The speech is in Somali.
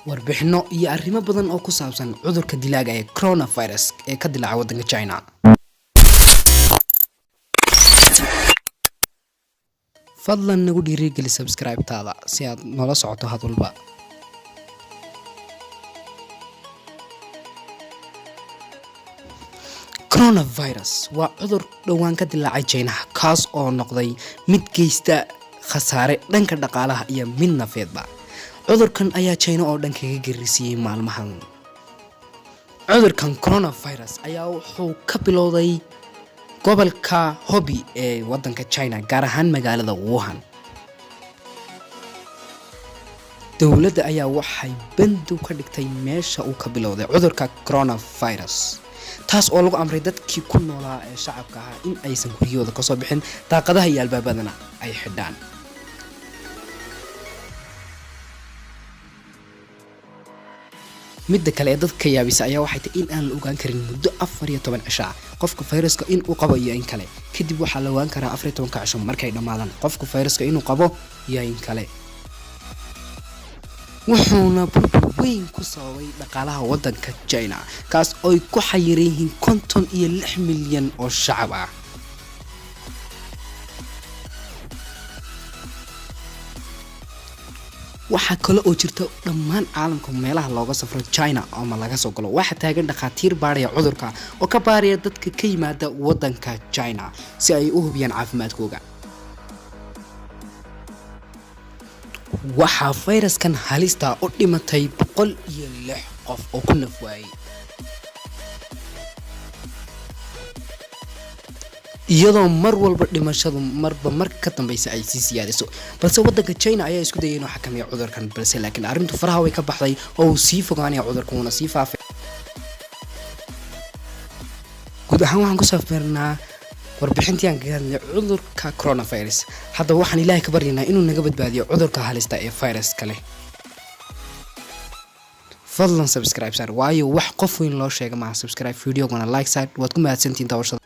warbixino iyo arrimo badan oo ku saabsan cudurka dilaaga ee coronavirus ee ka dilaaca waddanka China. fadlan nagu dhiirigeli subscribe taada si aad noola socoto had walba. coronavirus waa cudur dhawaan ka dilaacay China kaas oo noqday mid geysta khasaare dhanka dhaqaalaha iyo mid nafeedba. cudurkan ayaa China oo dhan kaga gerisiyay maalmahan. cudurkan coronavirus ayaa wuxuu ka bilowday gobolka Hubei ee waddanka China gaar ahaan magaalada Wuhan. dawladda ayaa waxay bandu ka dhigtay meesha uu ka bilowday cudurka coronavirus, taas oo lagu amray dadkii ku noolaa ee shacabka ah in aysan guryahooda ka soo bixin, daaqadaha iyo albaabadana ay xidhaan. midda kale ee dadka yaabisa ayaa waxay tahay in aan la ogaan karin muddo 14 cisho qofka fayraska in uu qabo iyo in kale. kadib waxaa la ogaan karaa 14 cisho markay dhamaadaan qofka fayraska inuu qabo iyo in kale. wuxuuna burbur weyn ku sababay dhaqaalaha waddanka China kaas oo ay ku xayiran yihiin 56 milyan oo shacab ah. waxa kale oo jirta dhammaan caalamka meelaha looga safro China ama laga soo galo waxa taagan dhaqaatiir baaraya cudurka oo ka baaraya dadka ka yimaada waddanka China si ay u hubiyaan caafimaadkooda. waxa fayraskan halista u dhimatay 106 qof oo ku naf waayay, iyadoo mar walba dhimashadu marba mar ka dambaysa ay sii siyaadayso. balse waddanka China ayaa isku dayay inuu xakameeyo cudurkan, balse laakiin arrintu faraha way ka baxday oo uu sii fogaanaya cudurkuna sii faafay. guud ahaan waxaan ku safarnaa warbixintii aan ka hadlay cudurka coronavirus. hadda waxaan Ilaahay ka baryaynaa inuu naga badbaadiyo cudurka halista ee virus kale. fadlan subscribe sar waayo wax qof weyn loo sheegay ma subscribe videogana like side waad ku mahadsantiin daawashada.